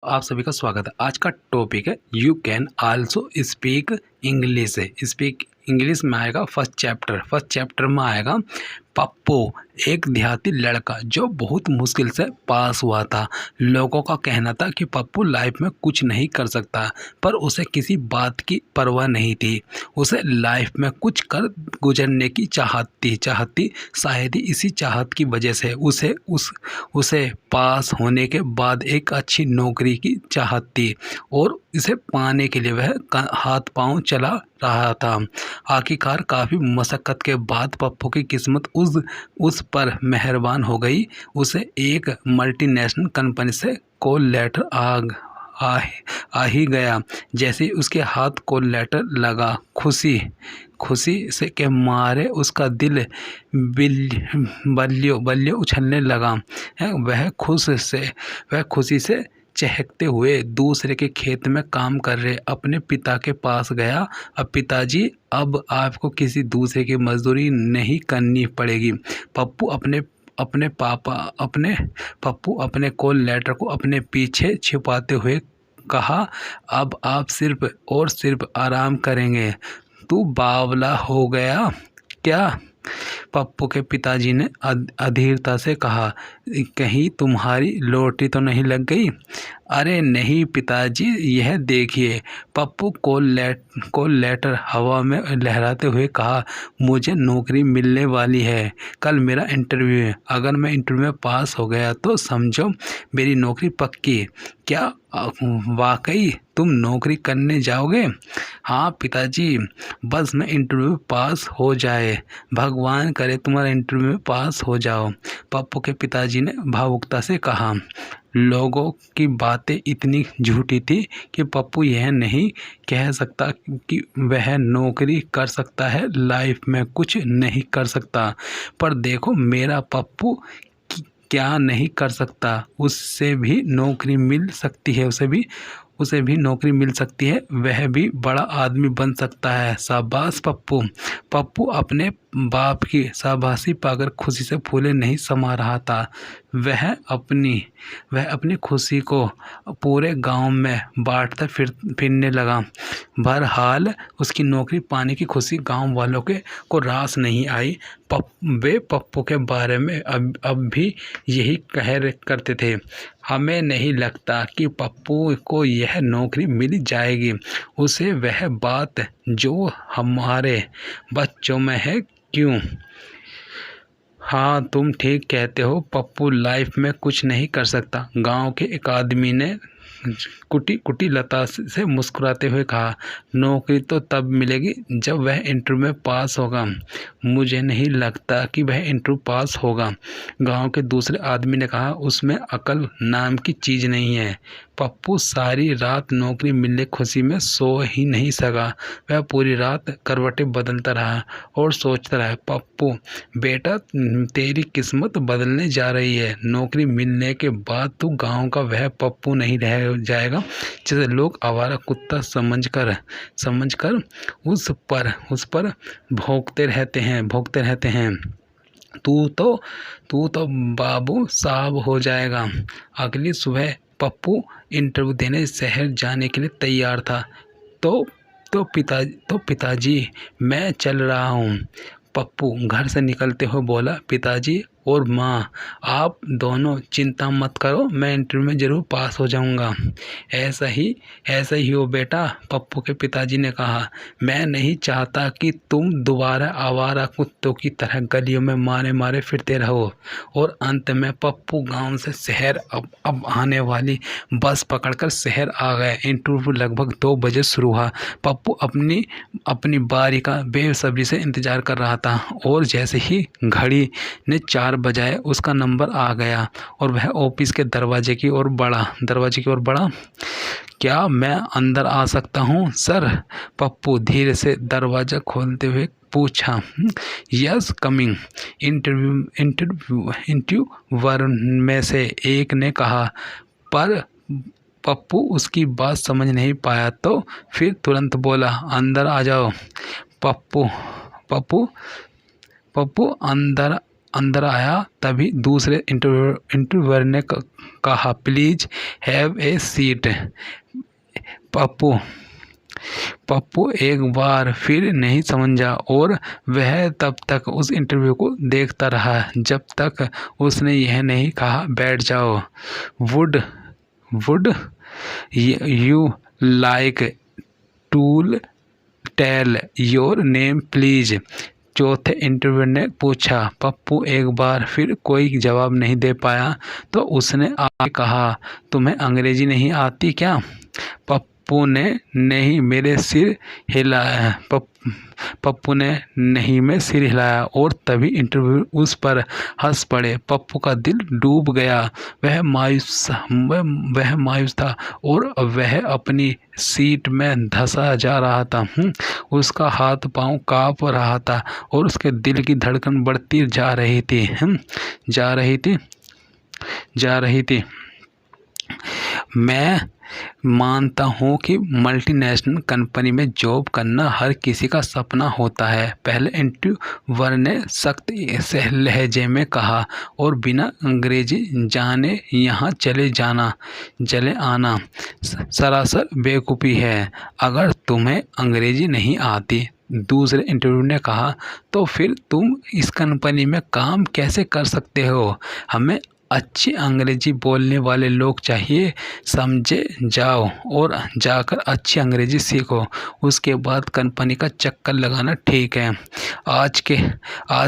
आप सभी का स्वागत है। आज का टॉपिक है you can also speak English. Speak English में आएगा फर्स्ट चैप्टर में आएगा पप्पू, एक देहाती लड़का जो बहुत मुश्किल से पास हुआ था। लोगों का कहना था कि पप्पू लाइफ में कुछ नहीं कर सकता, पर उसे किसी बात की परवाह नहीं थी। उसे लाइफ में कुछ कर गुजरने की चाहत थी। शायद ही इसी चाहत की वजह से उसे पास होने के बाद एक अच्छी नौकरी की चाहत थी और इसे पाने के लिए वह हाथ पांव चला रहा था। आखिरकार काफ़ी मशक्क़त के बाद पप्पू की किस्मत उस पर मेहरबान हो गई। उसे एक मल्टीनेशनल कंपनी से कॉल लेटर आ ही गया। जैसे ही उसके हाथ कॉल लेटर लगा, खुशी से के मारे उसका दिल बल्लियों उछलने लगा। वह खुशी से चहकते हुए दूसरे के खेत में काम कर रहे अपने पिता के पास गया। अब पिताजी, अब आपको किसी दूसरे की मजदूरी नहीं करनी पड़ेगी। पप्पू अपने कॉल लेटर को अपने पीछे छिपाते हुए कहा, अब आप सिर्फ आराम करेंगे। तू बावला हो गया क्या? पप्पू के पिताजी ने अधीरता से कहा, कहीं तुम्हारी लॉटरी तो नहीं लग गई? अरे नहीं पिताजी, यह देखिए। पप्पू कॉल लेटर हवा में लहराते हुए कहा, मुझे नौकरी मिलने वाली है। कल मेरा इंटरव्यू है। अगर मैं इंटरव्यू में पास हो गया तो समझो मेरी नौकरी पक्की। क्या वाकई तुम नौकरी करने जाओगे? हाँ पिताजी, बस मैं इंटरव्यू पास हो जाए। भगवान करे तुम्हारा इंटरव्यू पास हो जाओ, पप्पू के पिताजी ने भावुकता से कहा। लोगों की बातें इतनी झूठी थी कि पप्पू यह नहीं कह सकता कि वह नौकरी कर सकता है, लाइफ में कुछ नहीं कर सकता। पर देखो मेरा पप्पू क्या नहीं कर सकता। उससे भी नौकरी मिल सकती है, उसे भी नौकरी मिल सकती है। वह भी बड़ा आदमी बन सकता है। शाबाश पप्पू। पप्पू अपने बाप की शाबाशी पाकर खुशी से फूले नहीं समा रहा था। वह अपनी खुशी को पूरे गांव में बांटता फिरने लगा। बहरहाल उसकी नौकरी पाने की खुशी गांव वालों को रास नहीं आई। वे पप्पू के बारे में अब भी यही करते थे, हमें नहीं लगता कि पप्पू को यह नौकरी मिल जाएगी। उसे वह बात जो हमारे बच्चों में है क्यों? हाँ तुम ठीक कहते हो, पप्पू लाइफ में कुछ नहीं कर सकता। गांव के एक आदमी ने कुटी लता से मुस्कुराते हुए कहा, नौकरी तो तब मिलेगी जब वह इंटरव्यू में पास होगा। मुझे नहीं लगता कि वह इंटरव्यू पास होगा। गांव के दूसरे आदमी ने कहा, उसमें अकल नाम की चीज़ नहीं है। पप्पू सारी रात नौकरी मिलने खुशी में सो ही नहीं सका। वह पूरी रात करवटें बदलता रहा और सोचता रहा, पप्पू बेटा तेरी किस्मत बदलने जा रही है। नौकरी मिलने के बाद तू गांव का वह पप्पू नहीं रह जाएगा जिसे लोग आवारा कुत्ता समझकर उस पर भौंकते रहते हैं। तू तो बाबू साहब हो जाएगा। अगली सुबह पप्पू इंटरव्यू देने शहर जाने के लिए तैयार था। तो पिताजी मैं चल रहा हूँ। पप्पू घर से निकलते हुए बोला, पिताजी और माँ आप दोनों चिंता मत करो, मैं इंटरव्यू में ज़रूर पास हो जाऊंगा। ऐसा ही हो बेटा, पप्पू के पिताजी ने कहा। मैं नहीं चाहता कि तुम दोबारा आवारा कुत्तों की तरह गलियों में मारे फिरते रहो। और अंत में पप्पू गांव से शहर अब आने वाली बस पकड़कर शहर आ गए। इंटरव्यू लगभग 2 बजे शुरू हुआ। पप्पू अपनी बारी का बेसब्री से इंतज़ार कर रहा था और जैसे ही घड़ी ने 4 बजाए उसका नंबर आ गया और वह ऑफिस के दरवाजे की ओर बढ़ा। क्या मैं अंदर आ सकता हूँ सर? पप्पू धीरे से दरवाज़ा खोलते हुए पूछा। यस कमिंग, इंटरव्यूअर में से एक ने कहा। पर पप्पू उसकी बात समझ नहीं पाया तो फिर तुरंत बोला, अंदर आ जाओ। पप्पू अंदर आया। तभी दूसरे इंटरव्यूअर ने कहा, please have a seat. Pappu एक बार फिर नहीं समझा और वह तब तक उस इंटरव्यू को देखता रहा जब तक उसने यह नहीं कहा, बैठ जाओ। Would you like to tell your name please? चौथे इंटरव्यू ने पूछा। पप्पू एक बार फिर कोई जवाब नहीं दे पाया तो उसने आगे कहा, तुम्हें अंग्रेजी नहीं आती क्या? पप्पू ने नहीं मेरे सिर हिलाया। पप्पू ने नहीं में सिर हिलाया और तभी इंटरव्यू उस पर हंस पड़े। पप्पू का दिल डूब गया। वह मायूस था और वह अपनी सीट में धंसा जा रहा था। उसका हाथ पांव कांप रहा था और उसके दिल की धड़कन बढ़ती जा रही थी। मैं मानता हूँ कि मल्टीनेशनल कंपनी में जॉब करना हर किसी का सपना होता है, पहले इंटरव्यूअर ने सख्त लहजे में कहा, और बिना अंग्रेजी जाने यहाँ चले आना सरासर बेवकूफ़ी है। अगर तुम्हें अंग्रेजी नहीं आती, दूसरे इंटरव्यू ने कहा, तो फिर तुम इस कंपनी में काम कैसे कर सकते हो? हमें अच्छी अंग्रेजी बोलने वाले लोग चाहिए। समझे? जाओ और जाकर अच्छी अंग्रेजी सीखो, उसके बाद कंपनी का चक्कर लगाना ठीक है। आज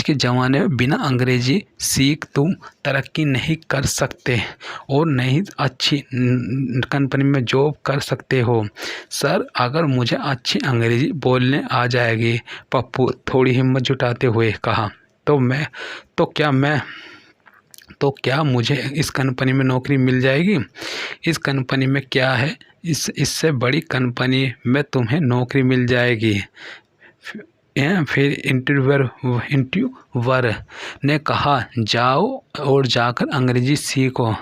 के ज़माने में बिना अंग्रेजी सीख तुम तरक्की नहीं कर सकते और नहीं अच्छी कंपनी में जॉब कर सकते हो। सर, अगर मुझे अच्छी अंग्रेजी बोलने आ जाएगी, पप्पू थोड़ी हिम्मत जुटाते हुए कहा, तो क्या मुझे इस कंपनी में नौकरी मिल जाएगी? इस कंपनी में क्या है, इससे बड़ी कंपनी में तुम्हें नौकरी मिल जाएगी। फिर इंटरव्यूअर ने कहा, जाओ और जाकर अंग्रेजी सीखो।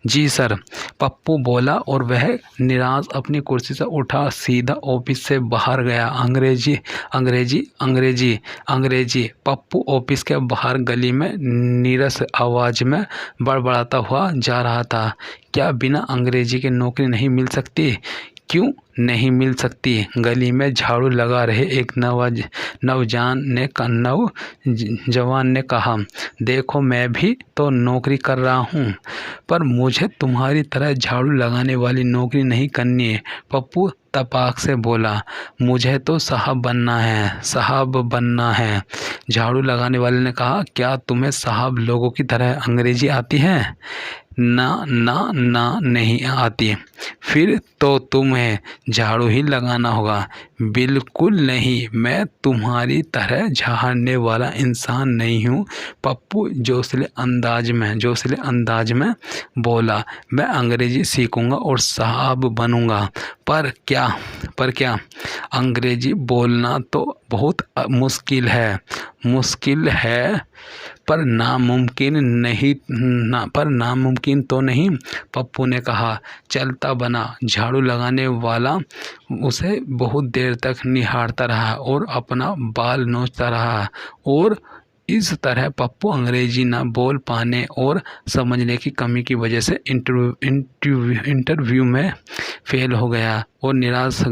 जी सर, पप्पू बोला और वह निराश अपनी कुर्सी से उठा सीधा ऑफिस से बाहर गया। अंग्रेजी। पप्पू ऑफिस के बाहर गली में नीरस आवाज़ में बड़बड़ाता हुआ जा रहा था। क्या बिना अंग्रेजी के नौकरी नहीं मिल सकती? क्यों नहीं मिल सकती? गली में झाड़ू लगा रहे एक नौजवान ने कहा, देखो मैं भी तो नौकरी कर रहा हूँ, पर मुझे तुम्हारी तरह झाड़ू लगाने वाली नौकरी नहीं करनी है। पप्पू तपाक से बोला, मुझे तो साहब बनना है। झाड़ू लगाने वाले ने कहा, क्या तुम्हें साहब लोगों की तरह अंग्रेजी आती है? ना नहीं आती। फिर तो तुम्हें झाड़ू ही लगाना होगा। बिल्कुल नहीं, मैं तुम्हारी तरह झाड़ने वाला इंसान नहीं हूँ। पप्पू जोशीले अंदाज में बोला, मैं अंग्रेजी सीखूंगा और साहब बनूंगा। पर क्या? अंग्रेजी बोलना तो बहुत मुश्किल है, पर नामुमकिन तो नहीं। पप्पू ने कहा। चलता बना। झाड़ू लगाने वाला उसे बहुत देर तक निहारता रहा और अपना बाल नोचता रहा, और इस तरह पप्पू अंग्रेजी न बोल पाने और समझने की कमी की वजह से इंटरव्यू में फेल हो गया और निराश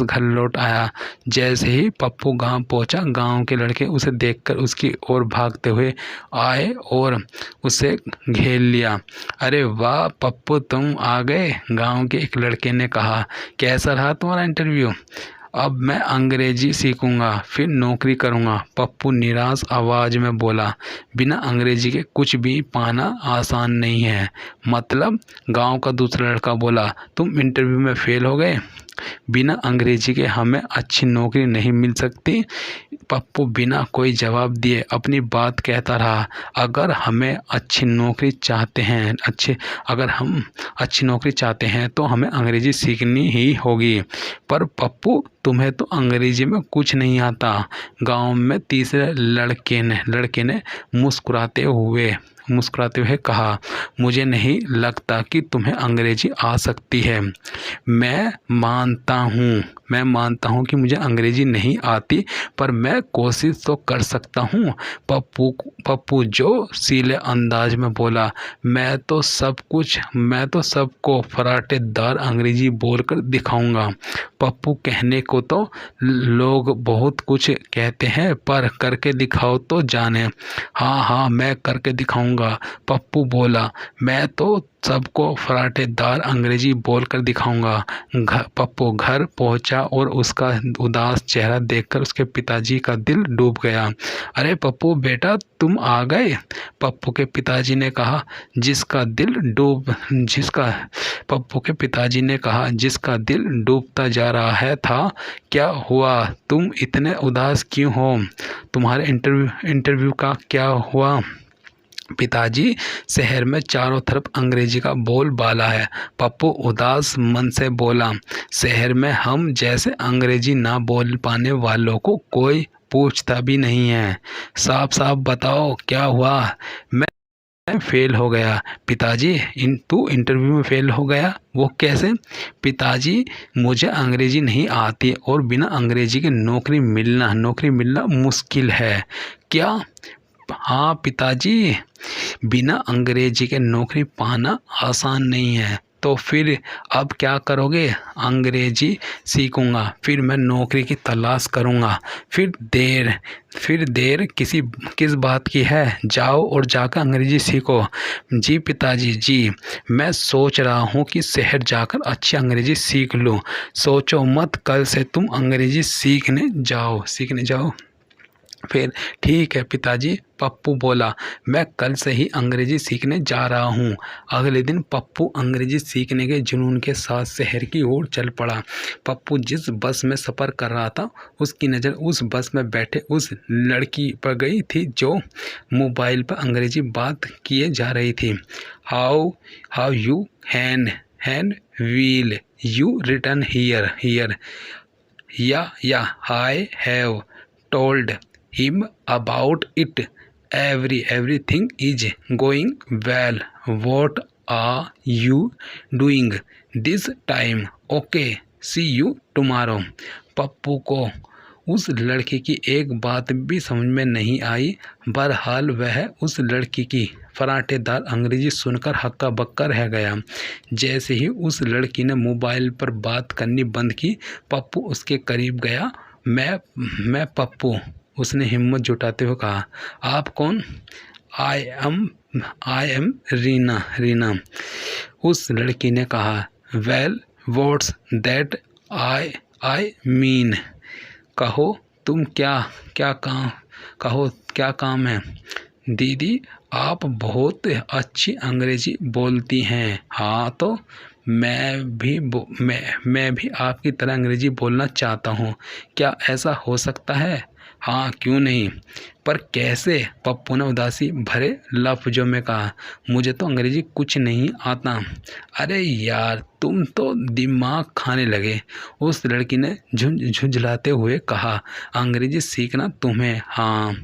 घर लौट आया। जैसे ही पप्पू गांव पहुंचा, गांव के लड़के उसे देखकर उसकी ओर भागते हुए आए और उसे घेर लिया। अरे वाह पप्पू, तुम आ गए, गांव के एक लड़के ने कहा। कैसा रहा तुम्हारा इंटरव्यू? अब मैं अंग्रेजी सीखूंगा, फिर नौकरी करूंगा, पप्पू निराश आवाज़ में बोला। बिना अंग्रेजी के कुछ भी पाना आसान नहीं है। मतलब? गांव का दूसरा लड़का बोला। तुम इंटरव्यू में फेल हो गए। बिना अंग्रेजी के हमें अच्छी नौकरी नहीं मिल सकती। पप्पू बिना कोई जवाब दिए अपनी बात कहता रहा। अगर हम अच्छी नौकरी चाहते हैं तो हमें अंग्रेजी सीखनी ही होगी। पर पप्पू, तुम्हें तो अंग्रेजी में कुछ नहीं आता। गांव में तीसरे लड़के ने मुस्कुराते हुए मुस्कुराते हुए कहा, मुझे नहीं लगता कि तुम्हें अंग्रेजी आ सकती है। मैं मानता हूँ कि मुझे अंग्रेजी नहीं आती, पर मैं कोशिश तो कर सकता हूँ। पप्पू जोशीले अंदाज में बोला, मैं तो सबको फराटेदार अंग्रेजी बोलकर दिखाऊंगा। पप्पू, कहने को तो लोग बहुत कुछ कहते हैं, पर करके दिखाओ तो जाने। हाँ, मैं करके दिखाऊंगा, पप्पू बोला। मैं तो सबको फराटेदार अंग्रेजी बोलकर दिखाऊंगा। पप्पू घर पहुंचा और उसका उदास चेहरा देखकर उसके पिताजी का दिल डूब गया। अरे पप्पू बेटा, तुम आ गए, पप्पू के पिताजी ने कहा। पप्पू के पिताजी ने कहा, जिसका दिल डूबता जा रहा है था। क्या हुआ? तुम इतने उदास क्यों हो? तुम्हारे इंटरव्यू का क्या हुआ? पिताजी, शहर में चारों तरफ अंग्रेजी का बोलबाला है, पप्पू उदास मन से बोला। शहर में हम जैसे अंग्रेजी ना बोल पाने वालों को कोई पूछता भी नहीं है। साफ बताओ क्या हुआ? मैं फेल हो गया। पिताजी, तू इंटरव्यू में फेल हो गया? वो कैसे? पिताजी, मुझे अंग्रेजी नहीं आती और बिना अंग्रेजी के नौकरी मिलना मुश्किल है। क्या? हाँ पिताजी, बिना अंग्रेजी के नौकरी पाना आसान नहीं है। तो फिर अब क्या करोगे? अंग्रेजी सीखूंगा, फिर मैं नौकरी की तलाश करूंगा। फिर देर किस बात की है? जाओ और जाकर अंग्रेजी सीखो। जी पिताजी जी, मैं सोच रहा हूँ कि शहर जाकर अच्छी अंग्रेजी सीख लूँ। सोचो मत, कल से तुम अंग्रेजी सीखने जाओ। फिर ठीक है पिताजी, पप्पू बोला। मैं कल से ही अंग्रेजी सीखने जा रहा हूँ। अगले दिन पप्पू अंग्रेजी सीखने के जुनून के साथ शहर की ओर चल पड़ा। पप्पू जिस बस में सफ़र कर रहा था, उसकी नज़र उस बस में बैठे उस लड़की पर गई थी जो मोबाइल पर अंग्रेजी बात किए जा रही थी। How you then will you return here या I have told him about it. Everything is going well. What are you doing this time? Okay, see you tomorrow. Pappu को उस लड़की की एक बात भी समझ में नहीं आई। बहरहाल वह उस लड़की की फराटेदार अंग्रेजी सुनकर हक्का बक्का रह गया। जैसे ही उस लड़की ने मोबाइल पर बात करनी बंद की, पप्पू उसके करीब गया। मैं पप्पू, उसने हिम्मत जुटाते हुए कहा। आप कौन? आई एम रीना, उस लड़की ने कहा। Well what's that I mean, कहो तुम क्या काम है? दीदी, आप बहुत अच्छी अंग्रेजी बोलती हैं। हाँ तो मैं भी आपकी तरह अंग्रेजी बोलना चाहता हूँ। क्या ऐसा हो सकता है? हाँ, क्यों नहीं, पर कैसे? पप्पू ने उदासी भरे लफ्जों में कहा। मुझे तो अंग्रेजी कुछ नहीं आता। अरे यार, तुम तो दिमाग खाने लगे, उस लड़की ने झुंझलाते हुए कहा। अंग्रेजी सीखना तुम्हें? हाँ,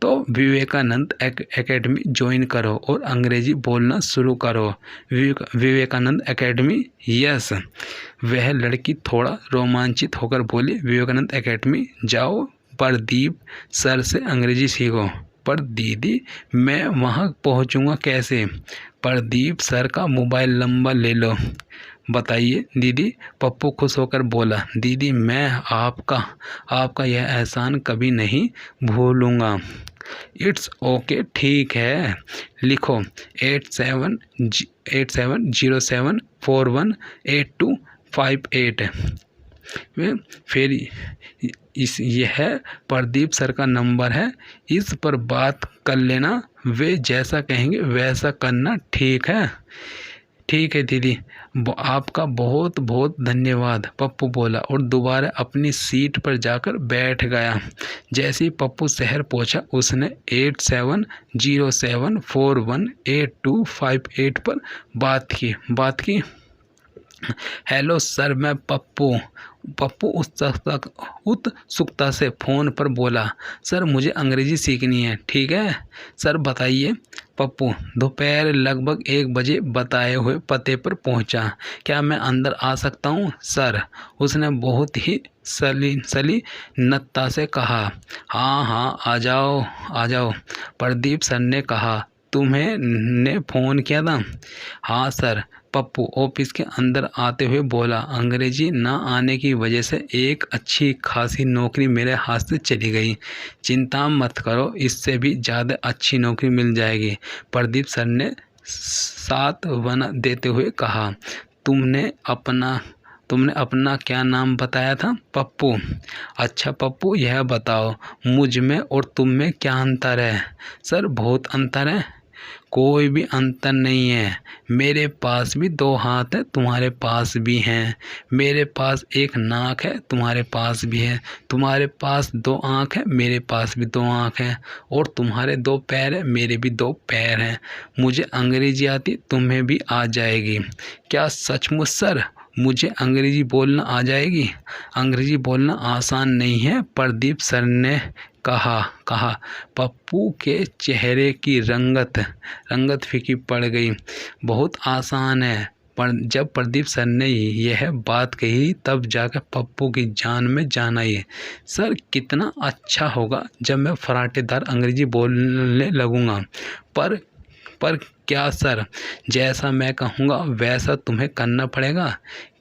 तो विवेकानंद एकेडमी ज्वाइन करो और अंग्रेजी बोलना शुरू करो। विवेकानंद एकेडमी? यस। वह लड़की थोड़ा रोमांचित होकर बोली। विवेकानंद एकेडमी जाओ, प्रदीप सर से अंग्रेजी सीखो। पर दीदी, मैं वहाँ पहुँचूँगा कैसे? प्रदीप सर का मोबाइल नंबर ले लो। बताइए दीदी, पप्पू खुश होकर बोला। दीदी, मैं आपका यह एहसान कभी नहीं भूलूँगा। इट्स ओके, ठीक है, लिखो 8707418258। फिर यह प्रदीप सर का नंबर है, इस पर बात कर लेना। वे जैसा कहेंगे वैसा करना, ठीक है? ठीक है दीदी, आपका बहुत बहुत धन्यवाद, पप्पू बोला और दोबारा अपनी सीट पर जाकर बैठ गया। जैसे ही पप्पू शहर पहुंचा, उसने 8707418258 पर बात की। हेलो सर, मैं पप्पू उत्सुकता से फ़ोन पर बोला। सर, मुझे अंग्रेज़ी सीखनी है। ठीक है सर, बताइए। पप्पू दोपहर लगभग 1 बजे बताए हुए पते पर पहुंचा। क्या मैं अंदर आ सकता हूं सर? उसने बहुत ही सलीनता से कहा। हाँ हाँ, आ जाओ आ जाओ, प्रदीप सर ने कहा। तुम्हें ने फ़ोन किया था? हाँ सर, पप्पू ऑफिस के अंदर आते हुए बोला। अंग्रेजी ना आने की वजह से एक अच्छी खासी नौकरी मेरे हाथ से चली गई। चिंता मत करो, इससे भी ज़्यादा अच्छी नौकरी मिल जाएगी, प्रदीप सर ने सांत्वना देते हुए कहा। तुमने अपना क्या नाम बताया था? पप्पू। अच्छा पप्पू, यह बताओ मुझ में और तुम में क्या अंतर है? सर बहुत अंतर है। कोई भी अंतर नहीं है। मेरे पास भी 2 हाथ हैं, तुम्हारे पास भी हैं। मेरे पास एक नाक है, तुम्हारे पास भी है। तुम्हारे पास 2 आँख है, मेरे पास भी 2 आँख हैं। और तुम्हारे 2 पैर हैं, मेरे भी 2 पैर हैं। मुझे अंग्रेजी आती, तुम्हें भी आ जाएगी। क्या सचमुच सर? मुझे अंग्रेजी बोलना आ जाएगी? अंग्रेजी बोलना आसान नहीं है, प्रदीप सर ने कहा। पप्पू के चेहरे की रंगत फीकी पड़ गई। बहुत आसान है। पर जब प्रदीप सर ने यह बात कही तब जाकर पप्पू की जान में जान आई। सर कितना अच्छा होगा जब मैं फराटेदार अंग्रेजी बोलने लगूंगा। पर क्या सर? जैसा मैं कहूँगा वैसा तुम्हें करना पड़ेगा।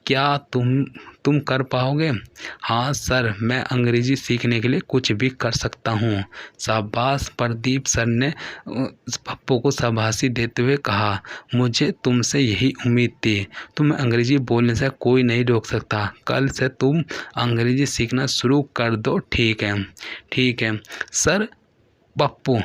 क्या तुम कर पाओगे? हाँ सर, मैं अंग्रेजी सीखने के लिए कुछ भी कर सकता हूँ। शाबाश, प्रदीप सर ने पप्पू को शाबाशी देते हुए कहा। मुझे तुमसे यही उम्मीद थी। तुम्हें अंग्रेजी बोलने से कोई नहीं रोक सकता। कल से तुम अंग्रेजी सीखना शुरू कर दो, ठीक है सर। पप्पू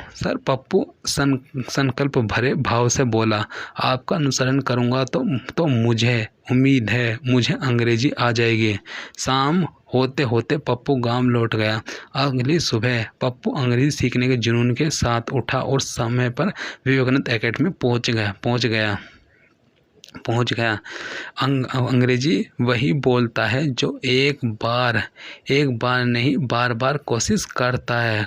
संकल्प भरे भाव से बोला। आपका अनुसरण करूंगा तो मुझे उम्मीद है मुझे अंग्रेजी आ जाएगी। शाम होते होते पप्पू गांव लौट गया। अगली सुबह पप्पू अंग्रेजी सीखने के जुनून के साथ उठा और समय पर विवेकानंद एकेडमी पहुंच गया। अंग्रेजी वही बोलता है जो एक बार नहीं बार बार कोशिश करता है।